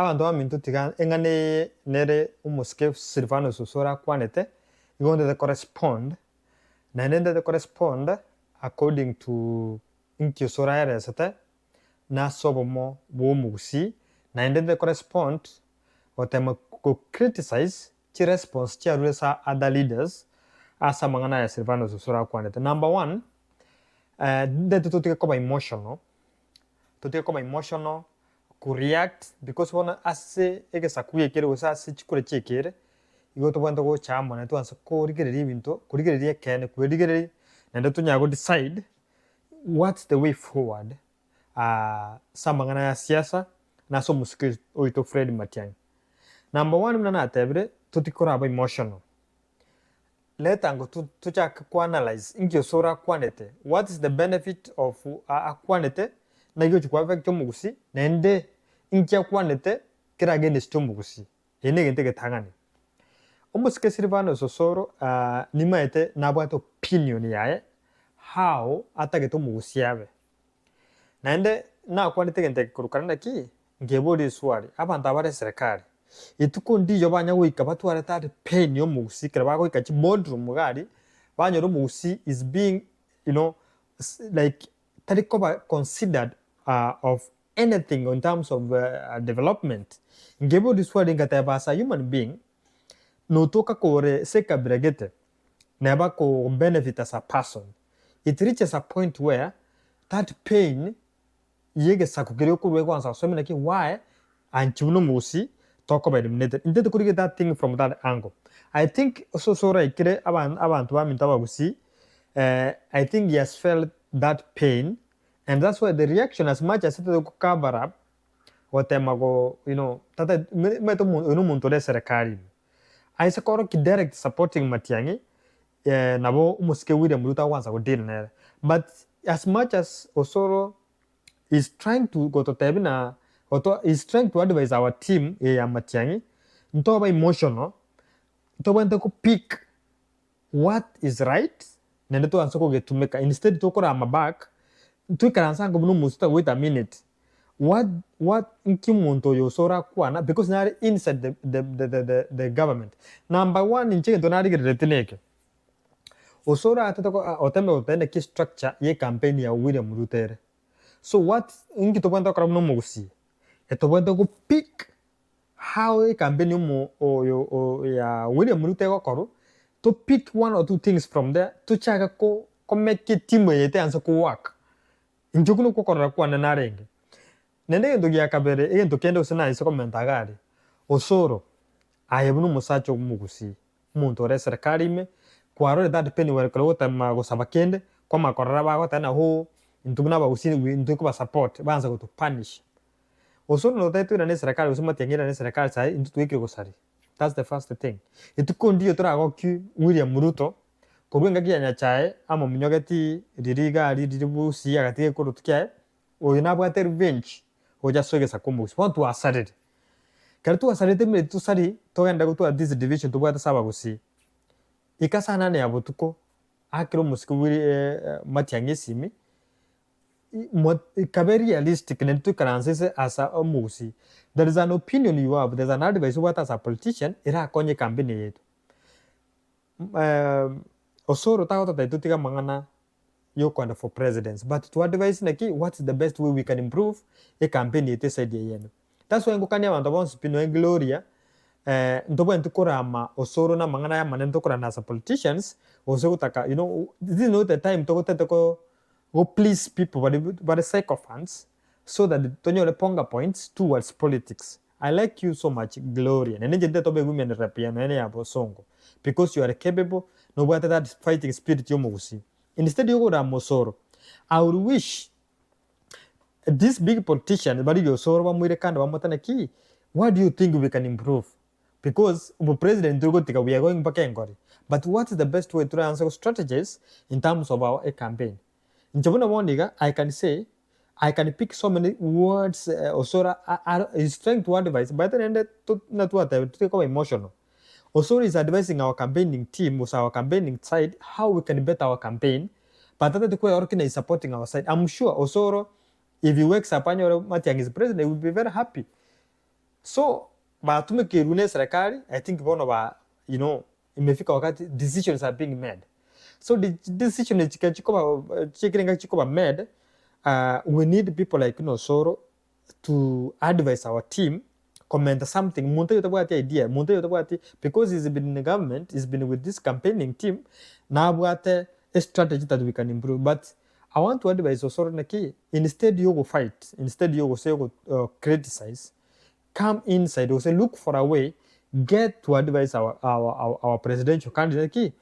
abantu bamintu tiga engane nere umuske Silvano Osoro kwanete igonde the correspond na nende the correspond according to inki Osoro yaresete na sobomo bo mugusi na nende the correspond otema ko criticize chi response chi aresa other leaders asa mangana ya Silvano Osoro kwanete. Number one, ndete tutika koma emotional, ku react because wana ase ege sakuye kere wasa ase chikure chekere igo to bando go chama na to ansa ko rigere binto ko rigere kene ku rigere na to nyago decide what's the way forward samangana ya siasa na so musikil oito Fred Matiangi. Number one mna na tebre tutikora aba emotional. Leta ngo to chaka ku analyze ingi Osoro kwanete, what is the benefit of kwanete na igo chukwa vector mugusi nende inkia kwanete kira gene stombugusi ene gente ke tangani omuske Silvano Osoro nimaete nabwato opinion yae how atage to mugusi yabe nende na kwanete gente kurukana ki ngebodi swali abantu abare serikali ituko ndiyo banya wika batwara tade pain yo mugusi kira bako ikachi boardroom gari banyoro mugusi is being like tarikoba considered of anything in terms of development. Ngebo diswadi ngata basa human being no toka kore seka bregete never ko benefit as a person. It reaches a point where that pain yege sakugere ko we kwanza so like why anchuno musi talk about eliminated. Instead to get that thing from that angle. I think Osoro ikire abantu baminta gusi. I think he has felt that pain. And that's why the reaction, as much as it is cover up, watemago, tata meto muntu de serikali. I say koro ki direct supporting Matiangi, nabo umuske William Ruto wansa go deal nere. But as much as Osoro is trying to go to tebina, is trying to advise our team ya Matiangi, ntoba emotional, ntoba ntako pick what is right, nende to ansoko get to make instead to kora back. Wait a minute. What inkimunto Osoro kwana because now inside the government. Number one in chicken donari retineke. Osoro atatako oteme ki structure ye campaign ya William Ruto. So what inkito bando karamuno mugusi. Eto bando go pick how a campaign ya William Ruto koro to pick one or two things from there to chaka ko make it team yete ansa ko work. Injukuno kokora kwa nanarenge. Nende ndo ya kabere, ndo kende usena iso komentagari. Osoro ayebunu musacho mugusi. Muntu ore serikali me kwaro that penny were klota mago sabakende kwa makorara bago tana ho intuguna bagusi ntuko ba support banza go to punish. Osoro no tetu na serikali usuma tengira na serikali sai intu wiki gosari. That's the first thing. Ituko ndio tora go ki William Ruto Kurwenga kia nyachae, ama mnyogeti ririga riribu siya katige kuru tukiae, oyinabwate revenge, oja soge sakumbusi. Wantu asariri. Kari tu asariri mire tu sari, togenda kutua this division tubuata saba gusi. Ikasa nane ya butuko, akiro musikuwiri Matiangi simi, kabe realistic, nentu karansese asa omusi. There is an opinion you have, there is an advice what as a politician, ira konye kambini yetu. Osoro takota taitutika mangana yokwanda for presidents, but to advise naki what's the best way we can improve a campaign yete side yenu. That's why ngukanya abantu bonse pino Gloria ntobo ntukora ama Osoro na mangana ya manento kora as politicians also taka this is not the time to go please people by the sake of fans so that tonyo le ponga points towards politics. I like you so much, Gloria. Nene jente tobe women rapiano ene ya bosongo because you are capable. No matter that fighting spirit yomugusi. Instead you go to Osoro. I would wish this big politician, but Osoro ki. What do you think we can improve? Because the president we are going back and but what is the best way to answer strategies in terms of our campaign? In Jabuna Mondiga, I can say I can pick so many words Osoro is trying to advise, but then not what I take emotional. Osoro is advising our campaigning team with our campaigning side how we can better our campaign. But that the Orkina is supporting our side. I'm sure Osoro, if he wakes up and Matiangi is president, he will be very happy. So batume kirune serikali, I think bono ba, you know, imefika wakati decisions are being made. So the decision chikoba made, we need people like Osoro to advise our team, comment something. Munta yotabwati idea, munta yotabwati, because he's been in the government, he's been with this campaigning team, na abwate a strategy that we can improve. But I want to advise Osoro naki, instead you go fight, instead you go say you go criticize, come inside, or say look for a way, get to advise our presidential candidate.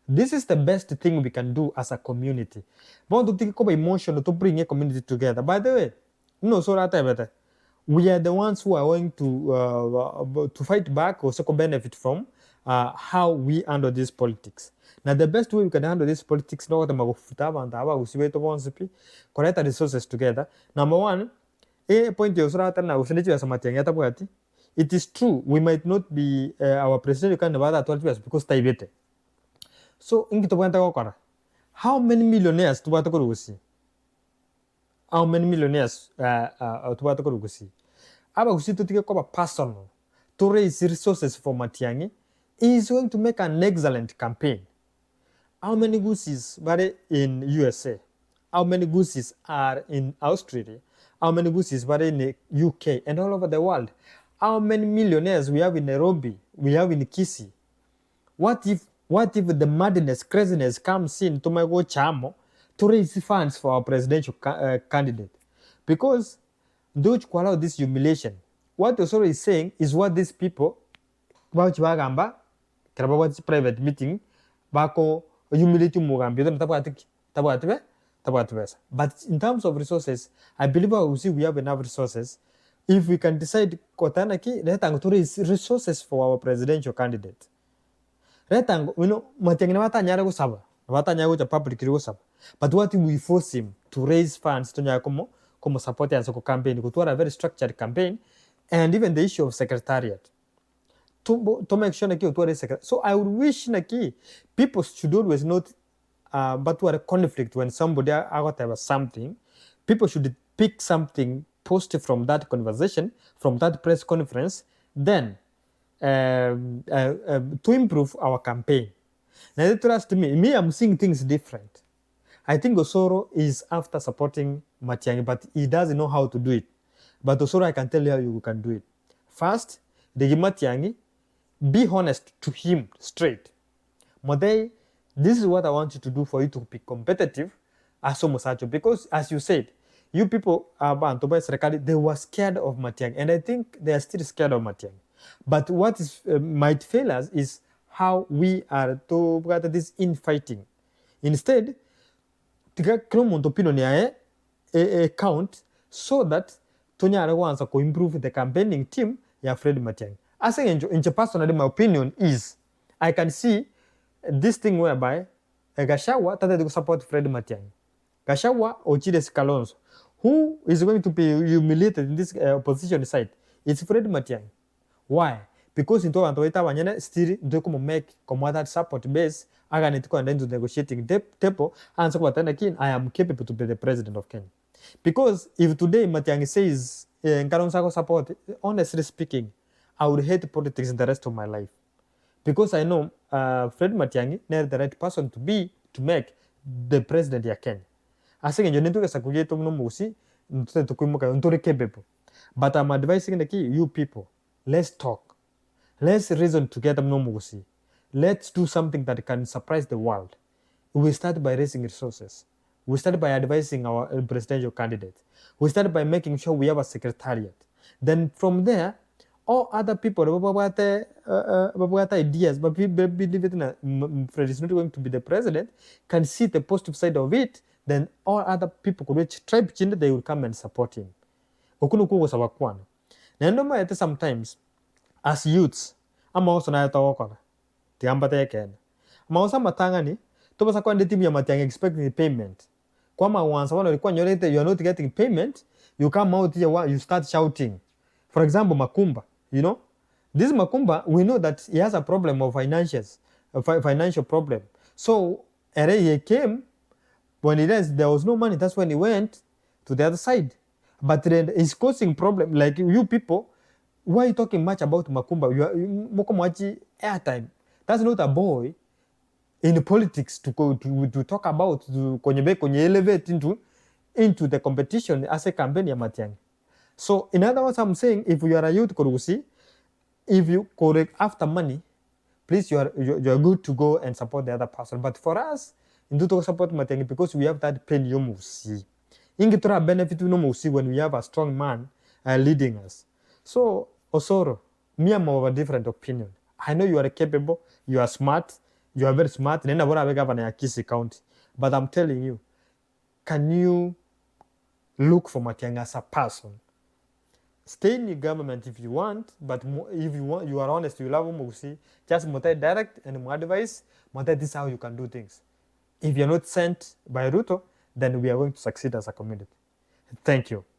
This is the best thing we can do as a community. Want to think about emotion to bring a community together. By the way, no, so that we are the ones who are going to fight back or second benefit from how we handle this politics. Now, the best way we can handle this politics, no, collect resources together. Number one, point it is true we might not be our president can never because taibete. So ingi tubwanta gukora, how many millionaires tubwata kurugusi? How many millionaires tubwata kurugusi? Aba gusi tutike koba personal to raise resources for Matiangi is going to make an excellent campaign. How many gooses are in USA? How many gooses are in Australia? How many gooses are in the UK and all over the world? How many millionaires we have in Nairobi? We have in Kisii? What if the madness, craziness comes in to my go chamo to raise funds for our presidential candidate? Because don't allow this humiliation. What Osoro is saying is what these people, about Bagamba, Karabawati private meeting, Bako, humiliate Mugambi, but in terms of resources, I believe we have enough resources. If we can decide Kotanaki, let us raise resources for our presidential candidate. Retang, Matiangi watanyara go saba, watanyara go public go saba. But what if we force him to raise funds to nyako como support and so campaign, go to a very structured campaign, and even the issue of secretariat. To make sure to secretariat. So I would wish people should always note but to a conflict when somebody out have something, people should pick something positive from that conversation, from that press conference, then to improve our campaign. Now, trust me, I'm seeing things different. I think Osoro is after supporting Matiangi, but he doesn't know how to do it. But Osoro, I can tell you how you can do it. First, the Matiangi, be honest to him straight. Modei, this is what I want you to do for you to be competitive as Musacho. Because as you said, you people, they were scared of Matiangi. And I think they are still scared of Matiangi. But what is, might fail us is how we are to get this infighting. Instead, count so that Tonyara wants to improve the campaigning team, ya Fred Matiangi. As I personally, my opinion is, I can see this thing whereby Gashawa started to support Fred Matiangi. Gashawa or Chides Kalonzo. Who is going to be humiliated in this opposition side? It's Fred Matiangi. Why? Because in Toronto, wanyene still do come make that support base. I need to go into negotiating table and so what I am capable to be the president of Kenya. Because if today Matiangi says Nkaronsago support, honestly speaking, I would hate politics the rest of my life. Because I know Fred Matiangi is the right person to make the president of Kenya. I think but I'm advising you people, let's talk. Let's reason together. Let's do something that can surprise the world. We start by raising resources. We start by advising our presidential candidate. We start by making sure we have a secretariat. Then from there, all other people ideas, but believe it Fred is not going to be the president, can see the positive side of it, then all other people could reach tribe chin, they will come and support him. Sometimes, as youths, I'm also not talking. The Ambata Mausa Matangani, Thomas Aquanditi Matiang expecting payment. Kwama once one you're not getting payment, you come out here, you start shouting. For example, Makumba, this Makumba, we know that he has a problem of financial problem. So, he came, when he realized there was no money, that's when he went to the other side. But then it's causing problem, like you people, why are you talking much about Makumba? Moko mwachi airtime. That's not a boy in politics to talk about, kwenye elevate into the competition as a campaign ya Matiangi. So in other words, I'm saying, if you are a youth Korusi, if you correct after money, please, you are good to go and support the other person. But for us, in to support Matiangi, because we have that pain you must see. Ingitora benefit you must see when we have a strong man leading us. So Osoro, me and of a different opinion. I know you are capable, you are smart, you are very smart. Nena bora be governor ya Kisii County. But I'm telling you, can you look for Matiangi as a person? Stay in the government if you want, but if you are honest, you love Musi, just direct and more advice, this is how you can do things. If you're not sent by Ruto, then we are going to succeed as a community. Thank you.